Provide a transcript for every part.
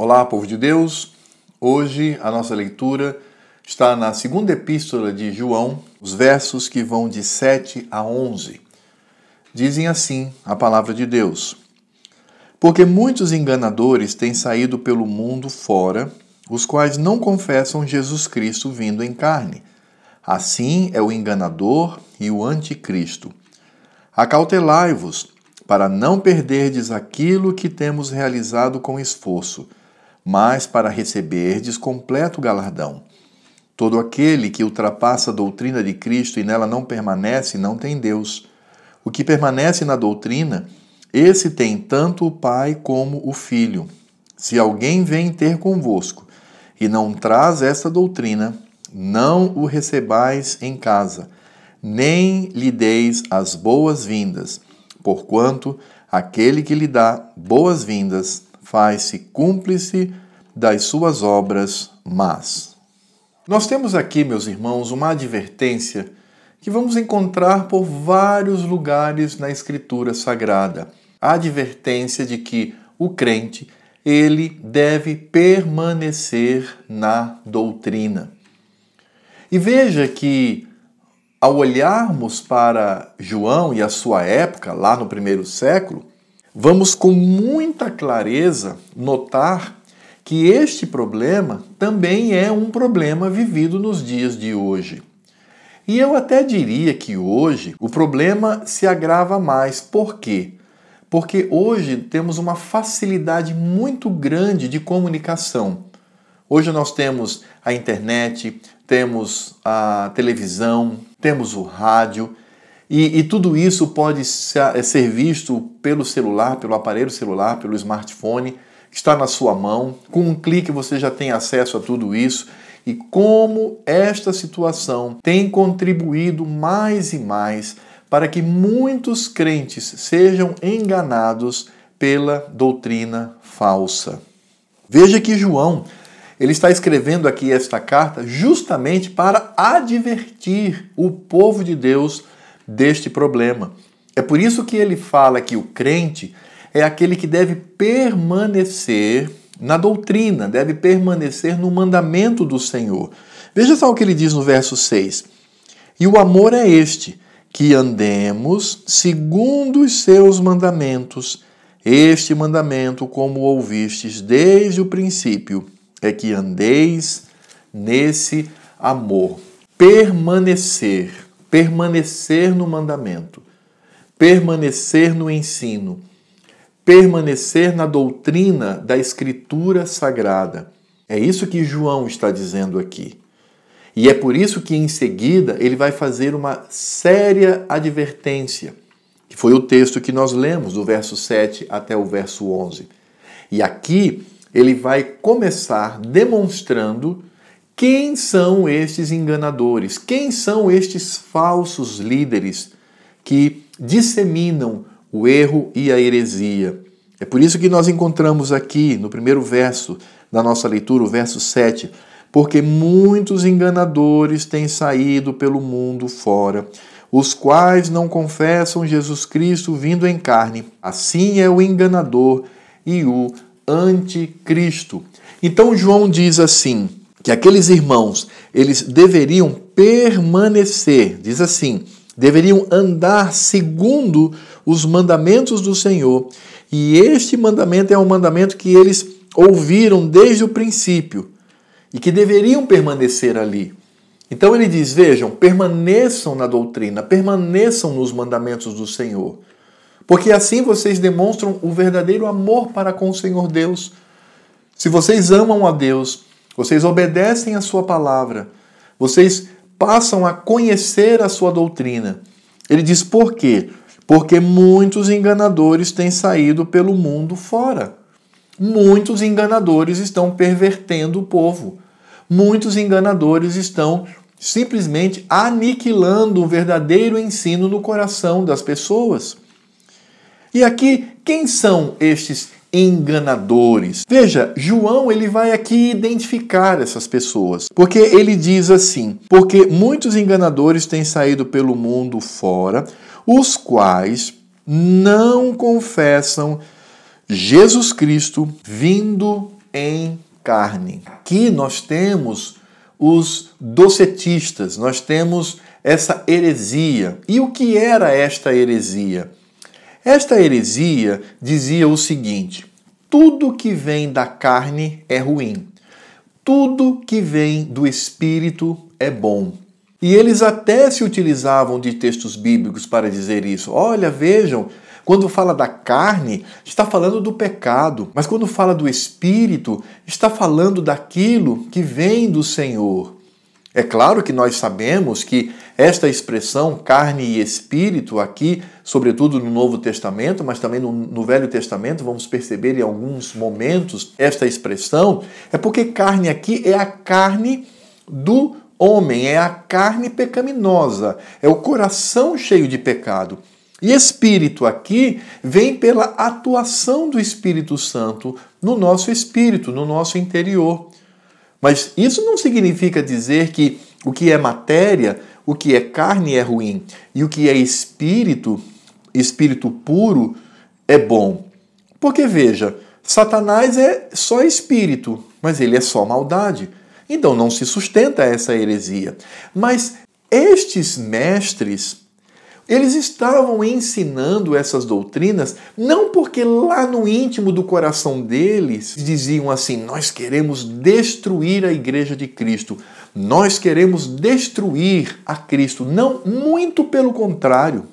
Olá, povo de Deus! Hoje a nossa leitura está na segunda epístola de João, os versos que vão de 7 a 11. Dizem assim a palavra de Deus: Porque muitos enganadores têm saído pelo mundo fora, os quais não confessam Jesus Cristo vindo em carne. Assim é o enganador e o anticristo. Acautelai-vos, para não perderdes aquilo que temos realizado com esforço, mas para receberdes completo galardão. Todo aquele que ultrapassa a doutrina de Cristo e nela não permanece, não tem Deus. O que permanece na doutrina, esse tem tanto o Pai como o Filho. Se alguém vem ter convosco e não traz esta doutrina, não o recebais em casa, nem lhe deis as boas-vindas, porquanto aquele que lhe dá boas-vindas faz-se cúmplice das suas obras más. Nós temos aqui, meus irmãos, uma advertência que vamos encontrar por vários lugares na Escritura Sagrada. A advertência de que o crente, ele deve permanecer na doutrina. E veja que, ao olharmos para João e a sua época, lá no primeiro século, vamos com muita clareza notar que este problema também é um problema vivido nos dias de hoje. E eu até diria que hoje o problema se agrava mais. Por quê? Porque hoje temos uma facilidade muito grande de comunicação. Hoje nós temos a internet, temos a televisão, temos o rádio, e tudo isso pode ser visto pelo celular, pelo aparelho celular, pelo smartphone, que está na sua mão. Com um clique você já tem acesso a tudo isso. E como esta situação tem contribuído mais e mais para que muitos crentes sejam enganados pela doutrina falsa. Veja que João, ele está escrevendo aqui esta carta justamente para advertir o povo de Deus deste problema. É por isso que ele fala que o crente é aquele que deve permanecer na doutrina, deve permanecer no mandamento do Senhor. Veja só o que ele diz no verso 6. E o amor é este, que andemos segundo os seus mandamentos. Este mandamento, como ouvistes desde o princípio, é que andeis nesse amor. Permanecer no mandamento, permanecer no ensino, permanecer na doutrina da Escritura Sagrada. É isso que João está dizendo aqui. E é por isso que em seguida ele vai fazer uma séria advertência, que foi o texto que nós lemos, do verso 7 até o verso 11. E aqui ele vai começar demonstrando quem são estes enganadores, quem são estes falsos líderes que disseminam o erro e a heresia. É por isso que nós encontramos aqui no primeiro verso da nossa leitura, o verso 7, porque muitos enganadores têm saído pelo mundo fora, os quais não confessam Jesus Cristo vindo em carne. Assim é o enganador e o anticristo. Então João diz assim, que aqueles irmãos, eles deveriam permanecer, diz assim, deveriam andar segundo os mandamentos do Senhor. E este mandamento é um mandamento que eles ouviram desde o princípio e que deveriam permanecer ali. Então ele diz, vejam, permaneçam na doutrina, permaneçam nos mandamentos do Senhor, porque assim vocês demonstram o verdadeiro amor para com o Senhor Deus. Se vocês amam a Deus, vocês obedecem a sua palavra, vocês passam a conhecer a sua doutrina. Ele diz por quê? Porque muitos enganadores têm saído pelo mundo fora. Muitos enganadores estão pervertendo o povo. Muitos enganadores estão simplesmente aniquilando o verdadeiro ensino no coração das pessoas. E aqui, quem são estes enganadores? Veja, João ele vai aqui identificar essas pessoas, porque ele diz assim, porque muitos enganadores têm saído pelo mundo fora, os quais não confessam Jesus Cristo vindo em carne. Aqui nós temos os docetistas, nós temos essa heresia. E o que era esta heresia? Esta heresia dizia o seguinte: tudo que vem da carne é ruim, tudo que vem do Espírito é bom. E eles até se utilizavam de textos bíblicos para dizer isso. Olha, vejam, quando fala da carne, está falando do pecado, mas quando fala do Espírito, está falando daquilo que vem do Senhor. É claro que nós sabemos que esta expressão carne e espírito aqui, sobretudo no Novo Testamento, mas também no Velho Testamento, vamos perceber em alguns momentos esta expressão, é porque carne aqui é a carne do homem, é a carne pecaminosa, é o coração cheio de pecado. E espírito aqui vem pela atuação do Espírito Santo no nosso espírito, no nosso interior. Mas isso não significa dizer que o que é matéria, o que é carne é ruim e o que é espírito, espírito puro, é bom. Porque veja, Satanás é só espírito, mas ele é só maldade. Então não se sustenta essa heresia. Mas estes mestres, eles estavam ensinando essas doutrinas não porque lá no íntimo do coração deles diziam assim: nós queremos destruir a igreja de Cristo, nós queremos destruir a Cristo. Não, muito pelo contrário.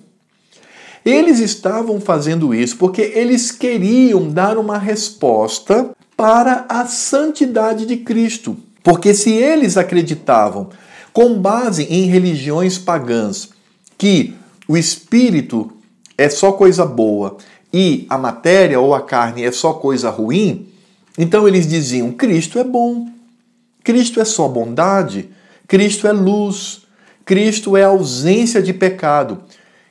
Eles estavam fazendo isso porque eles queriam dar uma resposta para a santidade de Cristo. Porque se eles acreditavam, com base em religiões pagãs, que o espírito é só coisa boa e a matéria ou a carne é só coisa ruim, então eles diziam: Cristo é bom, Cristo é só bondade, Cristo é luz, Cristo é ausência de pecado.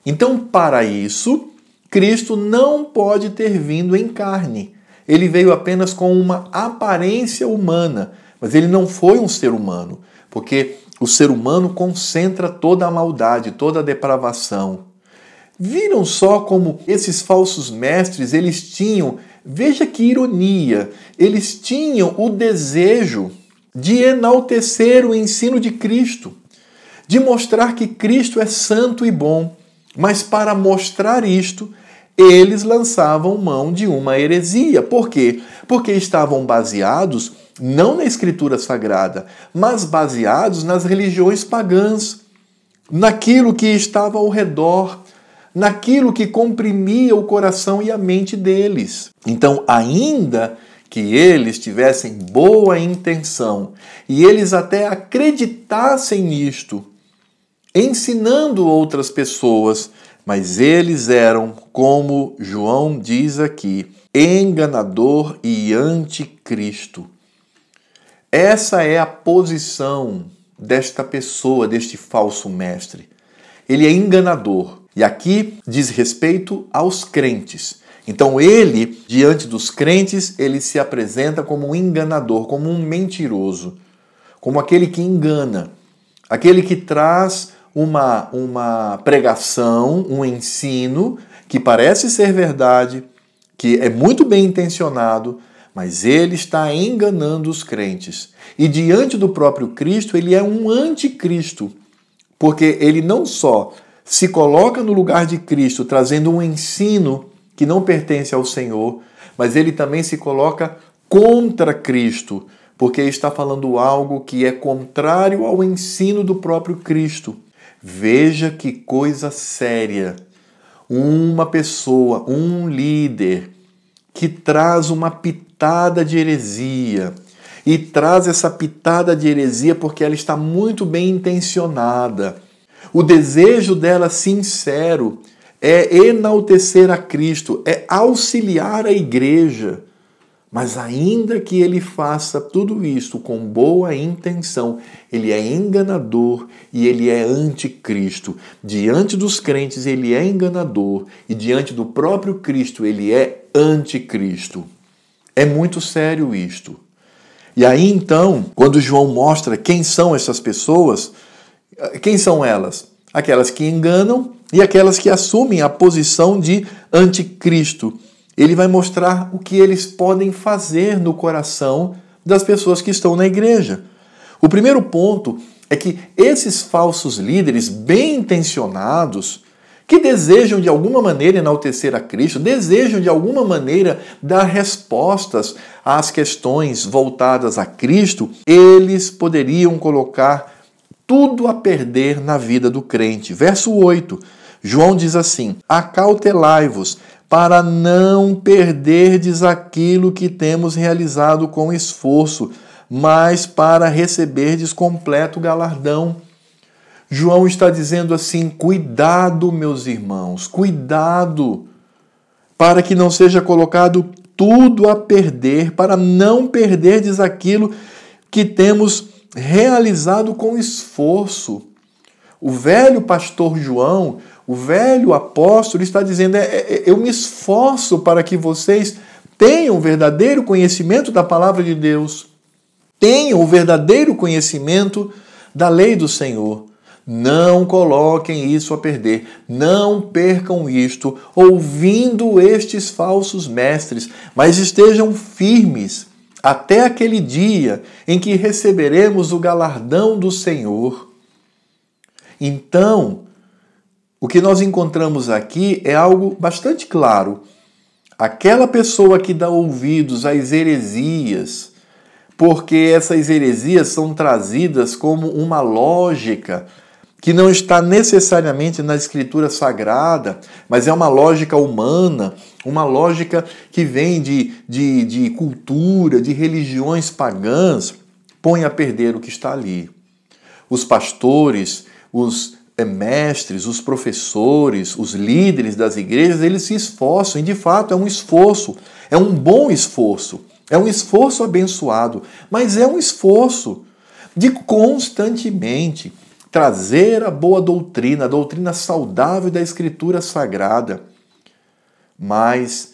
Então, para isso, Cristo não pode ter vindo em carne. Ele veio apenas com uma aparência humana, mas ele não foi um ser humano, porque o ser humano concentra toda a maldade, toda a depravação. Viram só como esses falsos mestres, eles tinham, veja que ironia, eles tinham o desejo de enaltecer o ensino de Cristo, de mostrar que Cristo é santo e bom. Mas para mostrar isto, eles lançavam mão de uma heresia. Por quê? Porque estavam baseados não na Escritura Sagrada, mas baseados nas religiões pagãs, naquilo que estava ao redor, naquilo que comprimia o coração e a mente deles. Então, ainda que eles tivessem boa intenção e eles até acreditassem nisto, ensinando outras pessoas, mas eles eram, como João diz aqui, enganador e anticristo. Essa é a posição desta pessoa, deste falso mestre. Ele é enganador. E aqui diz respeito aos crentes. Então ele, diante dos crentes, ele se apresenta como um enganador, como um mentiroso, como aquele que engana, aquele que traz uma pregação, um ensino que parece ser verdade, que é muito bem intencionado, mas ele está enganando os crentes. E diante do próprio Cristo, ele é um anticristo, porque ele não só se coloca no lugar de Cristo, trazendo um ensino que não pertence ao Senhor, mas ele também se coloca contra Cristo, porque está falando algo que é contrário ao ensino do próprio Cristo. Veja que coisa séria. Uma pessoa, um líder, que traz uma pitada de heresia, e traz essa pitada de heresia porque ela está muito bem intencionada. O desejo dela sincero é enaltecer a Cristo, é auxiliar a igreja. Mas ainda que ele faça tudo isso com boa intenção, ele é enganador e ele é anticristo. Diante dos crentes ele é enganador e diante do próprio Cristo ele é anticristo. É muito sério isto. E aí então, quando João mostra quem são essas pessoas, quem são elas? Aquelas que enganam e aquelas que assumem a posição de anticristo. ele vai mostrar o que eles podem fazer no coração das pessoas que estão na igreja. O primeiro ponto é que esses falsos líderes bem intencionados, que desejam de alguma maneira enaltecer a Cristo, desejam de alguma maneira dar respostas às questões voltadas a Cristo, eles poderiam colocar tudo a perder na vida do crente. Verso 8, João diz assim: acautelai-vos para não perderdes aquilo que temos realizado com esforço, mas para receberdes completo galardão. João está dizendo assim: cuidado, meus irmãos, cuidado, para que não seja colocado tudo a perder, para não perderdes aquilo que temos realizado com esforço. O velho pastor João, o velho apóstolo, está dizendo: eu me esforço para que vocês tenham o verdadeiro conhecimento da palavra de Deus, tenham o verdadeiro conhecimento da lei do Senhor. Não coloquem isso a perder, não percam isto ouvindo estes falsos mestres, mas estejam firmes até aquele dia em que receberemos o galardão do Senhor. Então, o que nós encontramos aqui é algo bastante claro. Aquela pessoa que dá ouvidos às heresias, porque essas heresias são trazidas como uma lógica que não está necessariamente na Escritura Sagrada, mas é uma lógica humana, uma lógica que vem de cultura, de religiões pagãs, põe a perder o que está ali. Os pastores, os mestres, os professores, os líderes das igrejas, eles se esforçam, e de fato é um esforço, é um bom esforço, é um esforço abençoado, mas é um esforço de constantemente trazer a boa doutrina, a doutrina saudável da Escritura Sagrada. Mas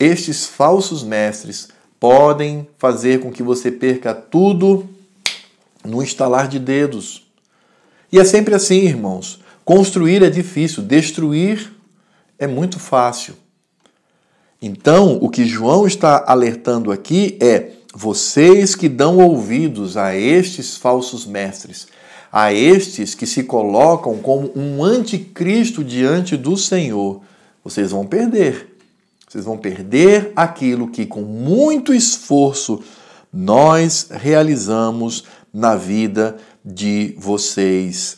estes falsos mestres podem fazer com que você perca tudo no estalar de dedos. E é sempre assim, irmãos. Construir é difícil, destruir é muito fácil. Então, o que João está alertando aqui é: vocês que dão ouvidos a estes falsos mestres, a estes que se colocam como um anticristo diante do Senhor, vocês vão perder. Vocês vão perder aquilo que com muito esforço nós realizamos na vida de vocês.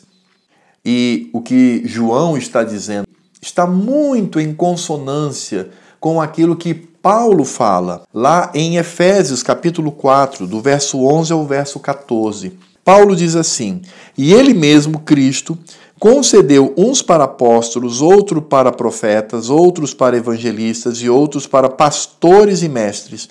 E o que João está dizendo está muito em consonância com aquilo que Paulo fala lá em Efésios capítulo 4, do verso 11 ao verso 14. Paulo diz assim: e ele mesmo, Cristo, concedeu uns para apóstolos, outros para profetas, outros para evangelistas e outros para pastores e mestres,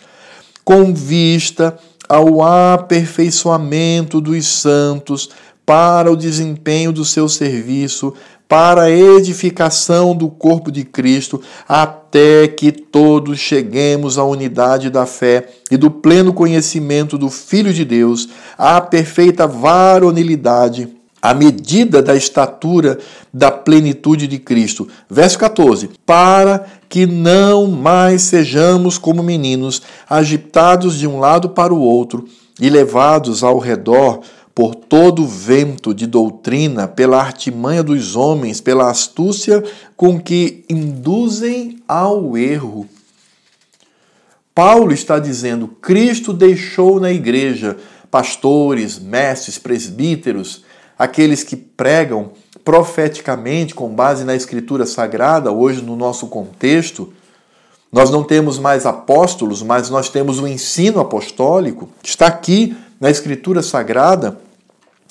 com vista ao aperfeiçoamento dos santos, para o desempenho do seu serviço, para a edificação do corpo de Cristo, até que todos cheguemos à unidade da fé e do pleno conhecimento do Filho de Deus, à perfeita varonilidade, à medida da estatura da plenitude de Cristo. Verso 14. Para que não mais sejamos como meninos, agitados de um lado para o outro e levados ao redor por todo o vento de doutrina, pela artimanha dos homens, pela astúcia com que induzem ao erro. Paulo está dizendo: Cristo deixou na igreja pastores, mestres, presbíteros, aqueles que pregam profeticamente com base na Escritura Sagrada. Hoje, no nosso contexto, nós não temos mais apóstolos, mas nós temos o ensino apostólico, que está aqui na Escritura Sagrada.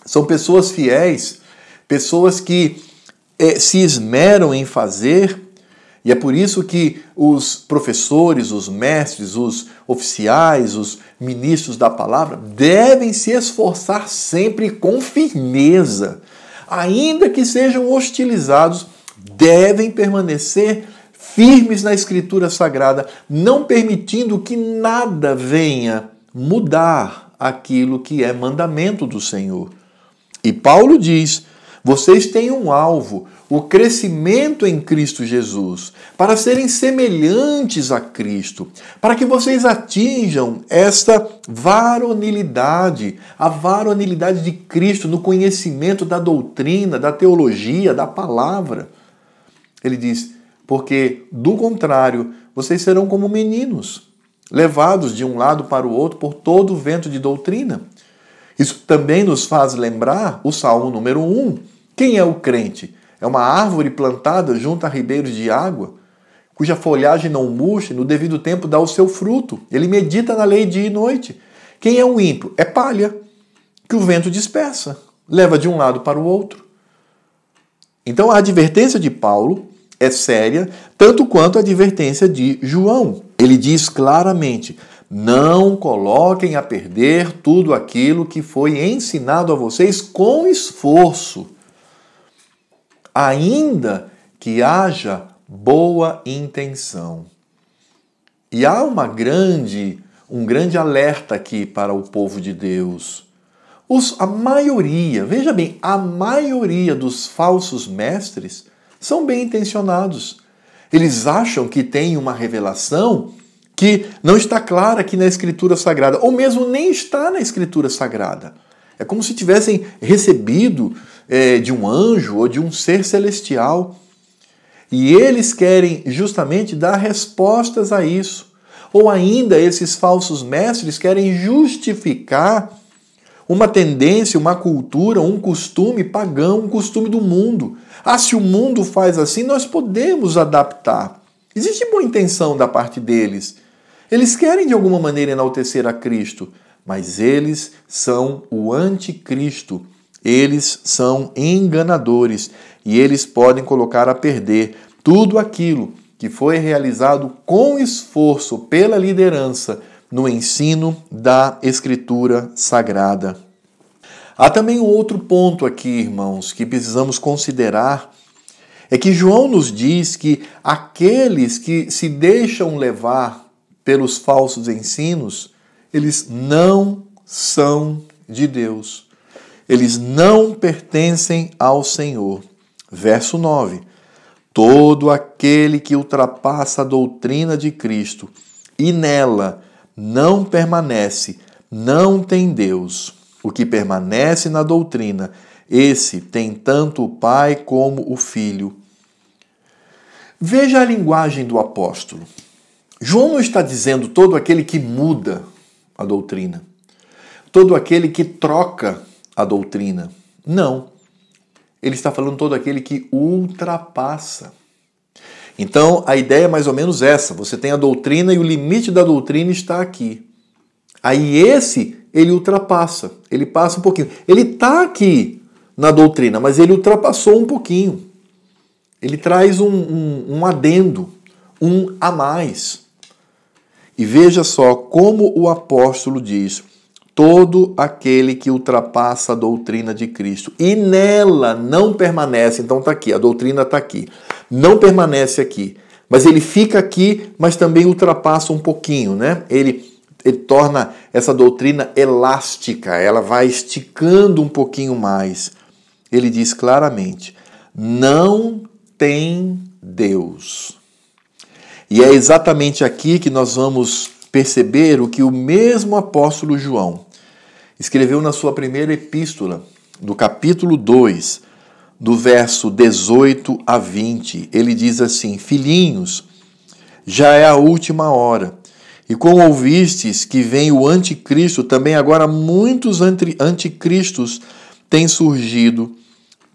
São pessoas fiéis, pessoas que se esmeram em fazer, e é por isso que os professores, os mestres, os oficiais, os ministros da palavra devem se esforçar sempre com firmeza. Ainda que sejam hostilizados, devem permanecer firmes na Escritura Sagrada, não permitindo que nada venha mudar aquilo que é mandamento do Senhor. E Paulo diz: Vocês têm um alvo, o crescimento em Cristo Jesus, para serem semelhantes a Cristo, para que vocês atinjam esta varonilidade, a varonilidade de Cristo no conhecimento da doutrina, da teologia, da palavra. Ele diz, porque, do contrário, vocês serão como meninos, levados de um lado para o outro por todo o vento de doutrina. Isso também nos faz lembrar o Salmo número 1. Quem é o crente? É uma árvore plantada junto a ribeiros de água, cuja folhagem não murcha e no devido tempo dá o seu fruto. Ele medita na lei dia e noite. Quem é o ímpio? É palha, que o vento dispersa, leva de um lado para o outro. Então a advertência de Paulo é séria, tanto quanto a advertência de João. Ele diz claramente, não coloquem a perder tudo aquilo que foi ensinado a vocês com esforço, ainda que haja boa intenção. E há um grande alerta aqui para o povo de Deus. A maioria, veja bem, a maioria dos falsos mestres são bem intencionados. Eles acham que tem uma revelação que não está clara aqui na Escritura Sagrada, ou mesmo nem está na Escritura Sagrada. É como se tivessem recebido de um anjo ou de um ser celestial. E eles querem justamente dar respostas a isso. Ou ainda esses falsos mestres querem justificar uma tendência, uma cultura, um costume pagão, um costume do mundo. Ah, se o mundo faz assim, nós podemos adaptar. Existe boa intenção da parte deles. Eles querem de alguma maneira enaltecer a Cristo, mas eles são o anticristo. Eles são enganadores e eles podem colocar a perder tudo aquilo que foi realizado com esforço pela liderança no ensino da Escritura Sagrada. Há também um outro ponto aqui, irmãos, que precisamos considerar, é que João nos diz que aqueles que se deixam levar pelos falsos ensinos, eles não são de Deus. Eles não pertencem ao Senhor. Verso 9. Todo aquele que ultrapassa a doutrina de Cristo e nela não permanece, não tem Deus. O que permanece na doutrina, esse tem tanto o Pai como o Filho. Veja a linguagem do apóstolo. João não está dizendo todo aquele que muda a doutrina, todo aquele que troca a doutrina. Não. Ele está falando todo aquele que ultrapassa. Então, a ideia é mais ou menos essa. Você tem a doutrina e o limite da doutrina está aqui. Aí ele ultrapassa. Ele passa um pouquinho. Ele está aqui na doutrina, mas ele ultrapassou um pouquinho. Ele traz um adendo, um a mais. E veja só como o apóstolo diz: todo aquele que ultrapassa a doutrina de Cristo e nela não permanece, então está aqui, a doutrina está aqui, não permanece aqui, mas ele fica aqui, mas também ultrapassa um pouquinho, né? Ele torna essa doutrina elástica, ela vai esticando um pouquinho mais. Ele diz claramente, não tem Deus. E é exatamente aqui que nós vamos perceber o que o mesmo apóstolo João escreveu na sua primeira epístola, do capítulo 2, do verso 18 a 20. Ele diz assim: filhinhos, já é a última hora, e como ouvistes que vem o anticristo, também agora muitos anticristos têm surgido,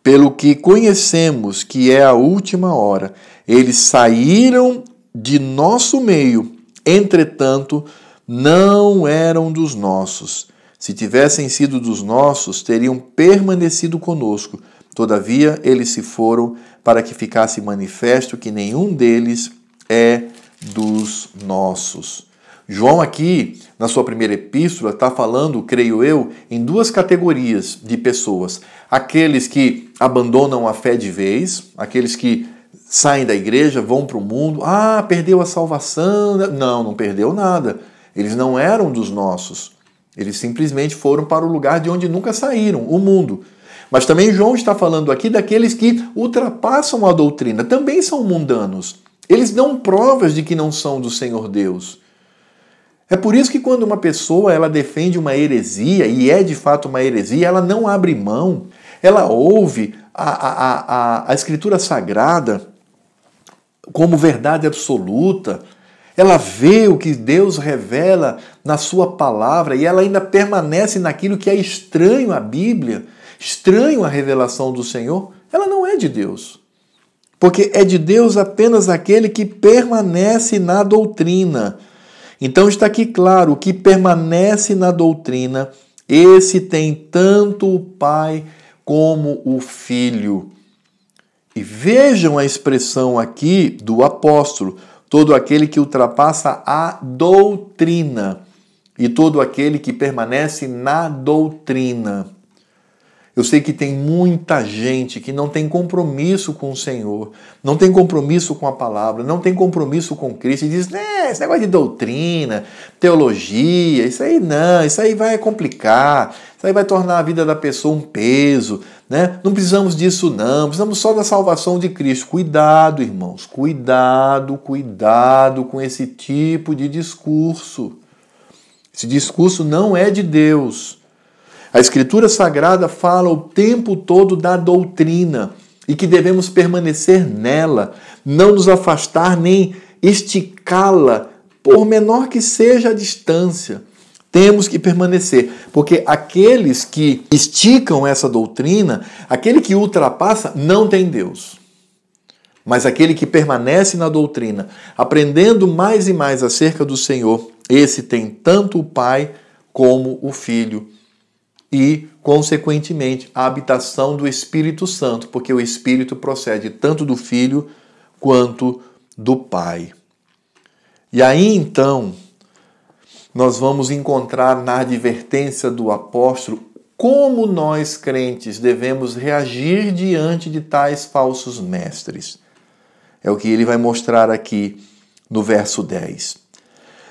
pelo que conhecemos que é a última hora. Eles saíram de nosso meio, entretanto, não eram dos nossos. Se tivessem sido dos nossos, teriam permanecido conosco. Todavia, eles se foram para que ficasse manifesto que nenhum deles é dos nossos. João aqui, na sua primeira epístola, está falando, creio eu, em duas categorias de pessoas. Aqueles que abandonam a fé de vez, aqueles que saem da igreja, vão para o mundo. Ah, perdeu a salvação. Não perdeu nada. Eles não eram dos nossos. Eles simplesmente foram para o lugar de onde nunca saíram, o mundo. Mas também João está falando aqui daqueles que ultrapassam a doutrina, também são mundanos. Eles dão provas de que não são do Senhor Deus. É por isso que quando uma pessoa ela defende uma heresia, e é de fato uma heresia, ela não abre mão, ela ouve a Escritura Sagrada como verdade absoluta, ela vê o que Deus revela na sua palavra e ela ainda permanece naquilo que é estranho à Bíblia, estranho à revelação do Senhor, ela não é de Deus. Porque é de Deus apenas aquele que permanece na doutrina. Então está aqui claro, o que permanece na doutrina, esse tem tanto o Pai como o Filho. E vejam a expressão aqui do apóstolo, todo aquele que ultrapassa a doutrina e todo aquele que permanece na doutrina. Eu sei que tem muita gente que não tem compromisso com o Senhor, não tem compromisso com a palavra, não tem compromisso com Cristo e diz, esse negócio de doutrina, teologia, isso aí não, isso aí vai complicar, isso aí vai tornar a vida da pessoa um peso, né? Não precisamos disso não, precisamos só da salvação de Cristo. Cuidado, irmãos, cuidado com esse tipo de discurso. Esse discurso não é de Deus. A Escritura Sagrada fala o tempo todo da doutrina e que devemos permanecer nela, não nos afastar nem esticá-la, por menor que seja a distância. Temos que permanecer, porque aqueles que esticam essa doutrina, aquele que ultrapassa, não tem Deus. Mas aquele que permanece na doutrina, aprendendo mais e mais acerca do Senhor, esse tem tanto o Pai como o Filho. E, consequentemente, a habitação do Espírito Santo, porque o Espírito procede tanto do Filho quanto do Pai. E aí, então, nós vamos encontrar na advertência do apóstolo como nós, crentes, devemos reagir diante de tais falsos mestres. É o que ele vai mostrar aqui no verso 10.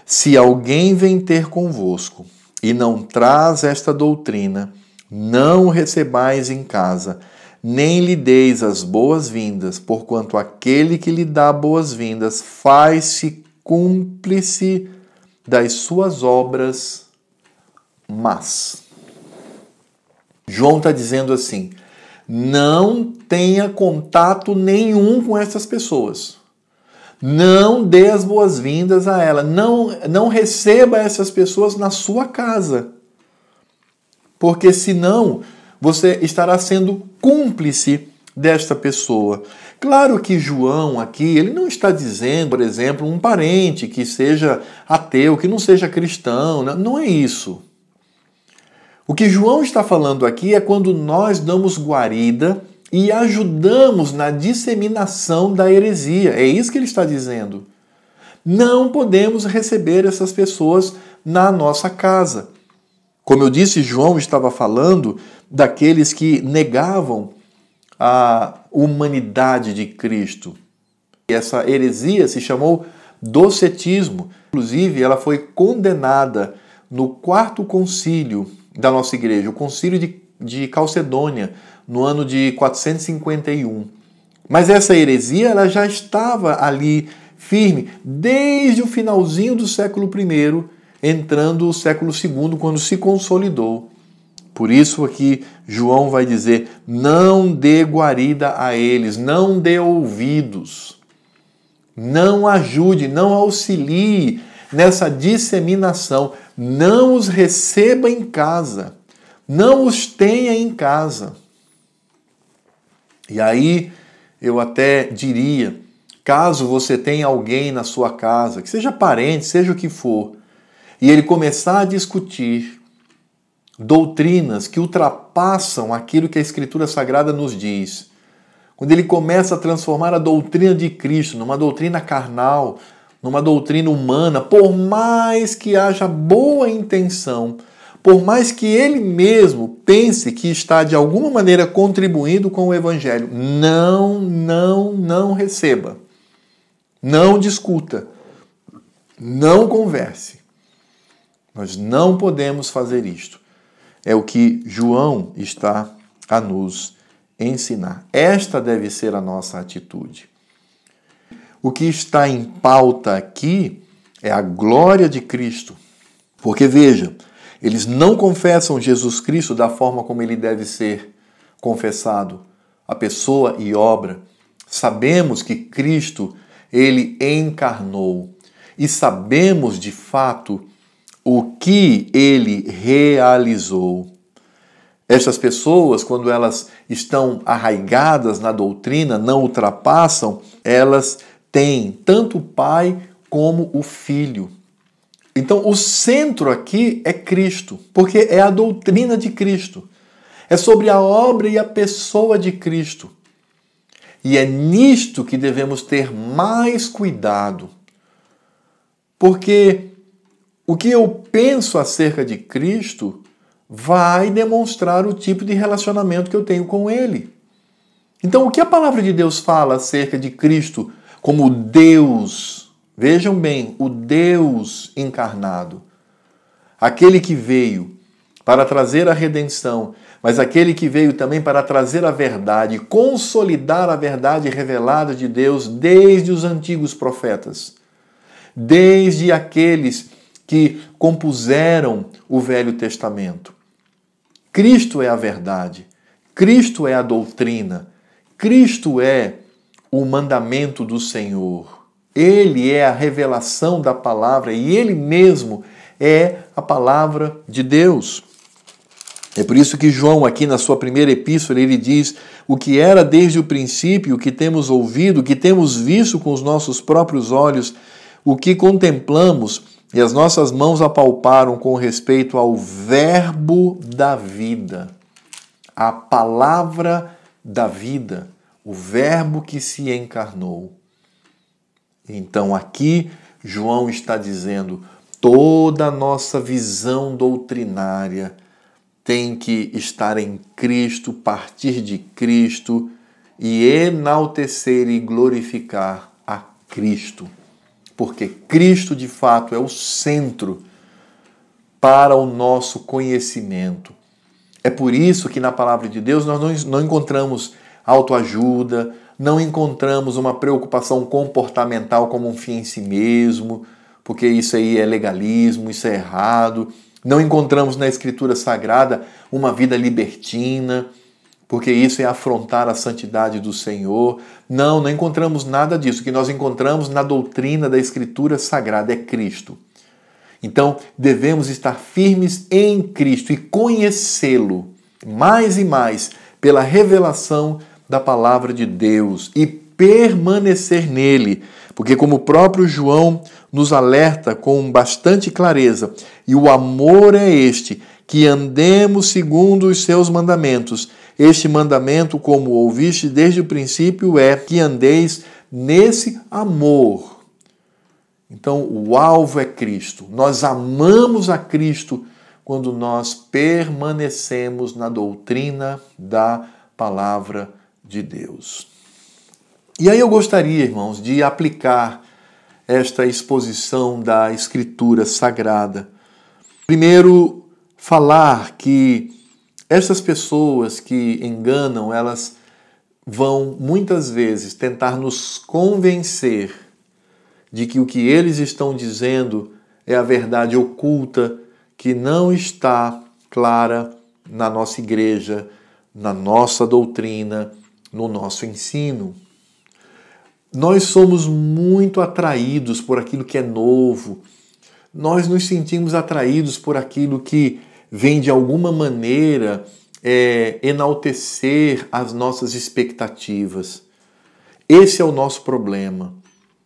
Se alguém vem ter convosco e não traz esta doutrina, não o recebais em casa, nem lhe deis as boas-vindas, porquanto aquele que lhe dá boas-vindas faz-se cúmplice das suas obras más. João está dizendo assim, não tenha contato nenhum com essas pessoas. Não dê as boas-vindas a ela. Não receba essas pessoas na sua casa. Porque senão você estará sendo cúmplice desta pessoa. Claro que João aqui, ele não está dizendo, por exemplo, um parente que seja ateu, que não seja cristão. Não é isso. O que João está falando aqui é quando nós damos guarida e ajudamos na disseminação da heresia. É isso que ele está dizendo. Não podemos receber essas pessoas na nossa casa. Como eu disse, João estava falando daqueles que negavam a humanidade de Cristo. E essa heresia se chamou docetismo. Inclusive, ela foi condenada no 4º concílio da nossa igreja, o concílio de Calcedônia, no ano de 451. Mas essa heresia ela já estava ali firme desde o finalzinho do século I, entrando o século II, quando se consolidou. Por isso aqui João vai dizer, não dê guarida a eles, não dê ouvidos, não ajude, não auxilie nessa disseminação, não os receba em casa, não os tenha em casa. E aí, eu até diria, caso você tenha alguém na sua casa, que seja parente, seja o que for, e ele começar a discutir doutrinas que ultrapassam aquilo que a Escritura Sagrada nos diz, quando ele começa a transformar a doutrina de Cristo numa doutrina carnal, numa doutrina humana, por mais que haja boa intenção, por mais que ele mesmo pense que está de alguma maneira contribuindo com o Evangelho, não receba. Não discuta. Não converse. Nós não podemos fazer isto. É o que João está a nos ensinar. Esta deve ser a nossa atitude. O que está em pauta aqui é a glória de Cristo. Porque, veja, eles não confessam Jesus Cristo da forma como ele deve ser confessado, a pessoa e obra. Sabemos que Cristo, ele encarnou e sabemos de fato o que ele realizou. Estas pessoas, quando elas estão arraigadas na doutrina, não ultrapassam, elas têm tanto o Pai como o Filho. Então, o centro aqui é Cristo, porque é a doutrina de Cristo. É sobre a obra e a pessoa de Cristo. E é nisto que devemos ter mais cuidado. Porque o que eu penso acerca de Cristo vai demonstrar o tipo de relacionamento que eu tenho com Ele. Então, o que a palavra de Deus fala acerca de Cristo como Deus? Vejam bem, o Deus encarnado. Aquele que veio para trazer a redenção, mas aquele que veio também para trazer a verdade, consolidar a verdade revelada de Deus desde os antigos profetas, desde aqueles que compuseram o Velho Testamento. Cristo é a verdade, Cristo é a doutrina, Cristo é o mandamento do Senhor. Ele é a revelação da palavra e Ele mesmo é a palavra de Deus. É por isso que João, aqui na sua primeira epístola, ele diz: o que era desde o princípio, o que temos ouvido, o que temos visto com os nossos próprios olhos, o que contemplamos e as nossas mãos apalparam com respeito ao verbo da vida, a palavra da vida, o verbo que se encarnou. Então aqui João está dizendo: toda a nossa visão doutrinária tem que estar em Cristo, partir de Cristo e enaltecer e glorificar a Cristo. Porque Cristo, de fato, é o centro para o nosso conhecimento. É por isso que na palavra de Deus nós não encontramos autoajuda, não encontramos uma preocupação comportamental como um fim em si mesmo, porque isso aí é legalismo, isso é errado. Não encontramos na Escritura Sagrada uma vida libertina, porque isso é afrontar a santidade do Senhor. Não encontramos nada disso. O que nós encontramos na doutrina da Escritura Sagrada é Cristo. Então, devemos estar firmes em Cristo e conhecê-lo mais e mais pela revelação da palavra de Deus e permanecer nele, porque como o próprio João nos alerta com bastante clareza, e o amor é este, que andemos segundo os seus mandamentos. Este mandamento, como ouviste desde o princípio, é que andeis nesse amor. Então, o alvo é Cristo. Nós amamos a Cristo quando nós permanecemos na doutrina da palavra de Deus. E aí eu gostaria, irmãos, de aplicar esta exposição da Escritura Sagrada. Primeiro, falar que essas pessoas que enganam, elas vão muitas vezes tentar nos convencer de que o que eles estão dizendo é a verdade oculta que não está clara na nossa igreja, na nossa doutrina, no nosso ensino. Nós somos muito atraídos por aquilo que é novo. Nós nos sentimos atraídos por aquilo que vem de alguma maneira enaltecer as nossas expectativas. Esse é o nosso problema.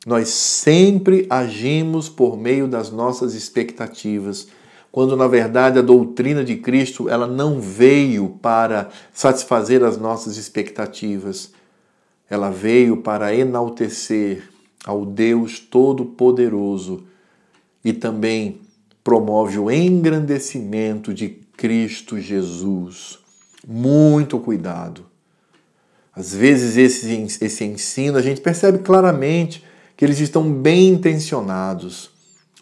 Nós sempre agimos por meio das nossas expectativas, quando na verdade a doutrina de Cristo ela não veio para satisfazer as nossas expectativas. Ela veio para enaltecer ao Deus Todo-Poderoso e também promove o engrandecimento de Cristo Jesus. Muito cuidado. Às vezes esse ensino a gente percebe claramente que eles estão bem intencionados,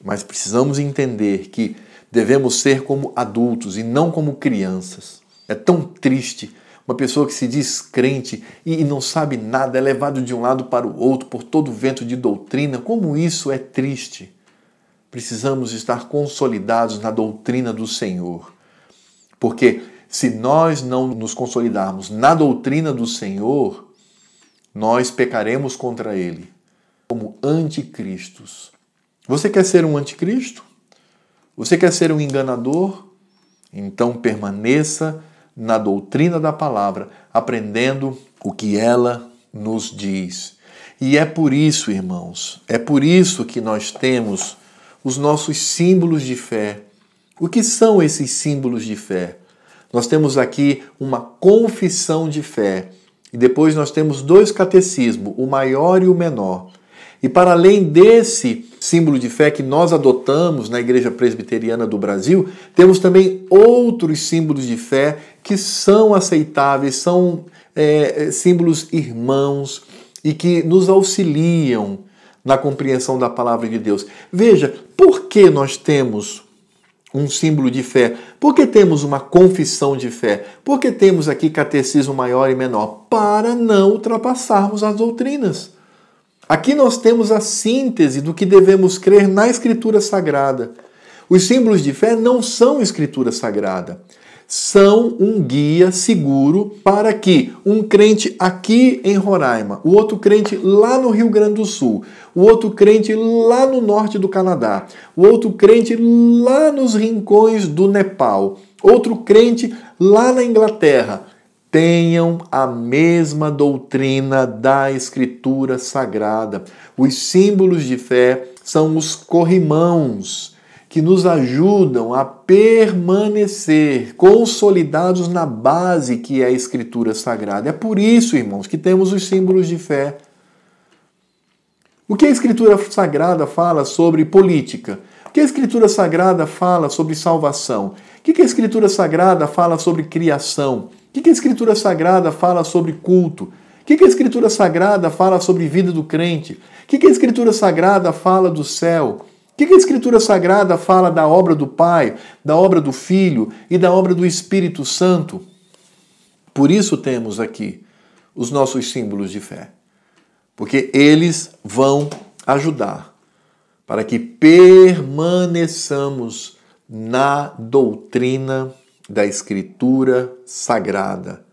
mas precisamos entender que devemos ser como adultos e não como crianças. É tão triste uma pessoa que se diz crente e não sabe nada, é levado de um lado para o outro por todo o vento de doutrina. Como isso é triste! Precisamos estar consolidados na doutrina do Senhor. Porque se nós não nos consolidarmos na doutrina do Senhor, nós pecaremos contra Ele como anticristos. Você quer ser um anticristo? Você quer ser um enganador? Então permaneça na doutrina da palavra, aprendendo o que ela nos diz. E é por isso, irmãos, é por isso que nós temos os nossos símbolos de fé. O que são esses símbolos de fé? Nós temos aqui uma confissão de fé. E depois nós temos 2 catecismos, o maior e o menor. E para além desse símbolo de fé que nós adotamos na Igreja Presbiteriana do Brasil, temos também outros símbolos de fé que são aceitáveis, são símbolos irmãos e que nos auxiliam na compreensão da palavra de Deus. Veja, por que nós temos um símbolo de fé? Por que temos uma confissão de fé? Por que temos aqui catecismo maior e menor? Para não ultrapassarmos as doutrinas. Aqui nós temos a síntese do que devemos crer na Escritura Sagrada. Os símbolos de fé não são Escritura Sagrada. São um guia seguro para que um crente aqui em Roraima, o outro crente lá no Rio Grande do Sul, o outro crente lá no norte do Canadá, o outro crente lá nos rincões do Nepal, outro crente lá na Inglaterra, tenham a mesma doutrina da Escritura Sagrada. Os símbolos de fé são os corrimãos que nos ajudam a permanecer consolidados na base que é a Escritura Sagrada. É por isso, irmãos, que temos os símbolos de fé. O que a Escritura Sagrada fala sobre política? O que a Escritura Sagrada fala sobre salvação? O que a Escritura Sagrada fala sobre criação? O que a Escritura Sagrada fala sobre culto? O que a Escritura Sagrada fala sobre vida do crente? O que a Escritura Sagrada fala do céu? O que a Escritura Sagrada fala da obra do Pai, da obra do Filho e da obra do Espírito Santo? Por isso temos aqui os nossos símbolos de fé. Porque eles vão ajudar para que permaneçamos na doutrina da Escritura Sagrada.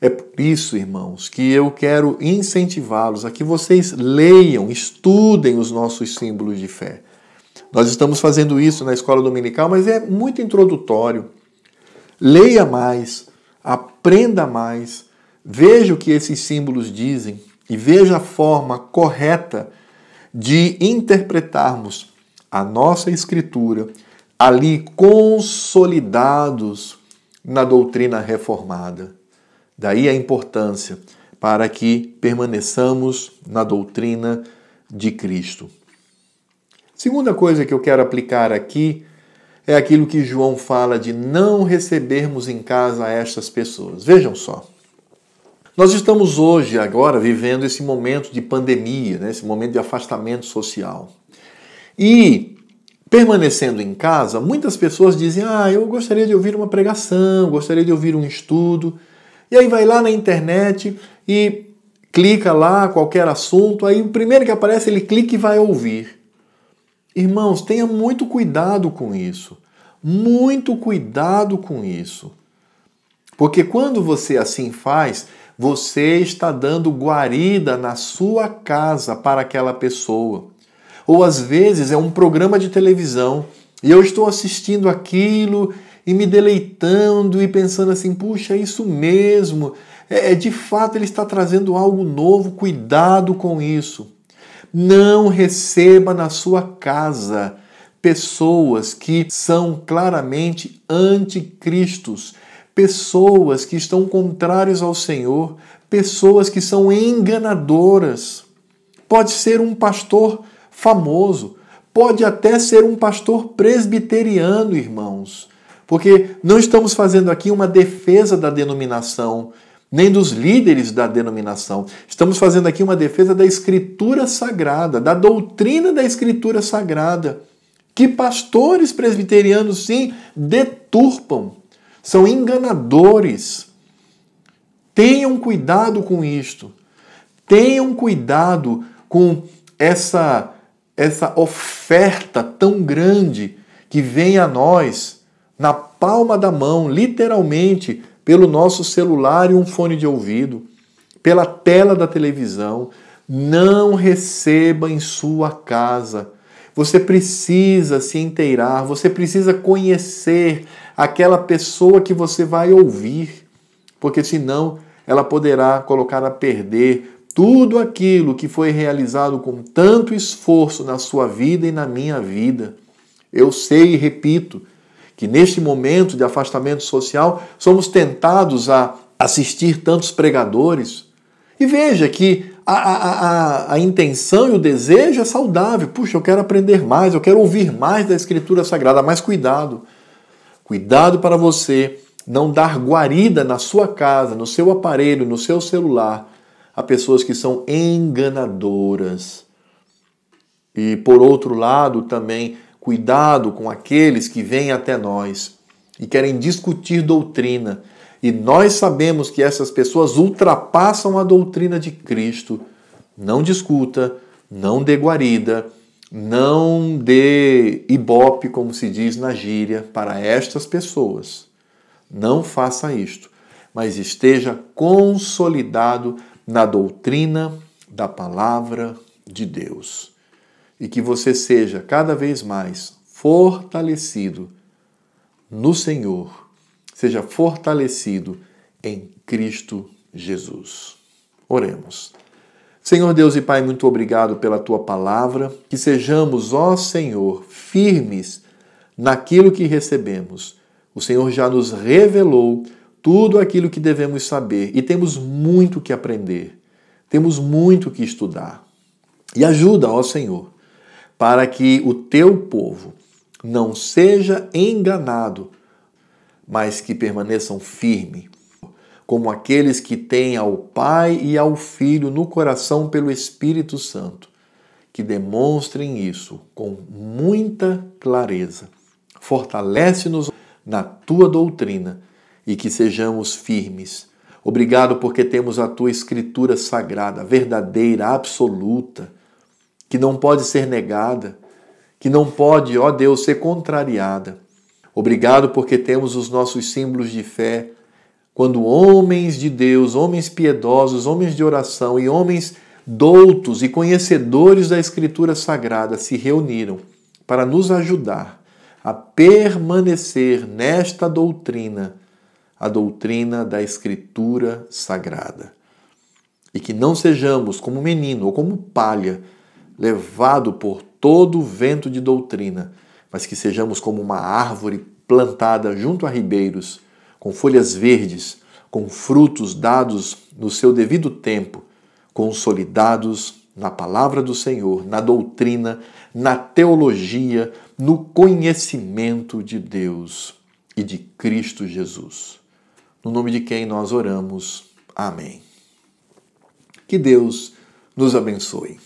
É por isso, irmãos, que eu quero incentivá-los a que vocês leiam, estudem os nossos símbolos de fé. Nós estamos fazendo isso na escola dominical, mas é muito introdutório. Leia mais, aprenda mais, veja o que esses símbolos dizem e veja a forma correta de interpretarmos a nossa Escritura ali consolidados na doutrina reformada. Daí a importância para que permaneçamos na doutrina de Cristo. Segunda coisa que eu quero aplicar aqui é aquilo que João fala de não recebermos em casa estas pessoas. Vejam só. Nós estamos hoje, agora, vivendo esse momento de pandemia, né? Esse momento de afastamento social. E, permanecendo em casa, muitas pessoas dizem, eu gostaria de ouvir uma pregação, gostaria de ouvir um estudo. E aí vai lá na internet e clica lá, qualquer assunto, aí o primeiro que aparece ele clica e vai ouvir. Irmãos, tenha muito cuidado com isso. Muito cuidado com isso. Porque quando você assim faz, você está dando guarida na sua casa para aquela pessoa. Ou às vezes é um programa de televisão e eu estou assistindo aquilo e me deleitando e pensando assim, puxa, é isso mesmo. De fato ele está trazendo algo novo, cuidado com isso. Não receba na sua casa pessoas que são claramente anticristos, pessoas que estão contrários ao Senhor, pessoas que são enganadoras. Pode ser um pastor famoso, pode até ser um pastor presbiteriano, irmãos, porque não estamos fazendo aqui uma defesa da denominação, nem dos líderes da denominação. Estamos fazendo aqui uma defesa da Escritura Sagrada, da doutrina da Escritura Sagrada, que pastores presbiterianos, sim, deturpam, são enganadores. Tenham cuidado com isto. Tenham cuidado com essa oferta tão grande que vem a nós na palma da mão, literalmente, pelo nosso celular e um fone de ouvido, pela tela da televisão. Não receba em sua casa. Você precisa se inteirar, você precisa conhecer aquela pessoa que você vai ouvir, porque senão ela poderá colocar a perder tudo aquilo que foi realizado com tanto esforço na sua vida e na minha vida. Eu sei e repito que neste momento de afastamento social somos tentados a assistir tantos pregadores. E veja que a intenção e o desejo é saudável. Puxa, eu quero aprender mais, eu quero ouvir mais da Escritura Sagrada, mas cuidado. Cuidado para você não dar guarida na sua casa, no seu aparelho, no seu celular, a pessoas que são enganadoras. E, por outro lado, também cuidado com aqueles que vêm até nós e querem discutir doutrina. E nós sabemos que essas pessoas ultrapassam a doutrina de Cristo. Não discuta, não dê guarida, não dê ibope, como se diz na gíria, para estas pessoas. Não faça isto, mas esteja consolidado na doutrina da palavra de Deus. E que você seja cada vez mais fortalecido no Senhor, seja fortalecido em Cristo Jesus. Oremos. Senhor Deus e Pai, muito obrigado pela Tua palavra, que sejamos, ó Senhor, firmes naquilo que recebemos. O Senhor já nos revelou tudo aquilo que devemos saber e temos muito que aprender, temos muito que estudar. E ajuda, ó Senhor, para que o Teu povo não seja enganado, mas que permaneçam firmes, como aqueles que têm ao Pai e ao Filho no coração pelo Espírito Santo, que demonstrem isso com muita clareza. Fortalece-nos na Tua doutrina e que sejamos firmes. Obrigado porque temos a Tua Escritura Sagrada, verdadeira, absoluta, que não pode ser negada, que não pode, ó Deus, ser contrariada. Obrigado porque temos os nossos símbolos de fé, quando homens de Deus, homens piedosos, homens de oração e homens doutos e conhecedores da Escritura Sagrada se reuniram para nos ajudar a permanecer nesta doutrina, a doutrina da Escritura Sagrada. E que não sejamos como menino ou como palha, levado por todo o vento de doutrina, mas que sejamos como uma árvore plantada junto a ribeiros, com folhas verdes, com frutos dados no seu devido tempo, consolidados na palavra do Senhor, na doutrina, na teologia, no conhecimento de Deus e de Cristo Jesus. No nome de quem nós oramos. Amém. Que Deus nos abençoe.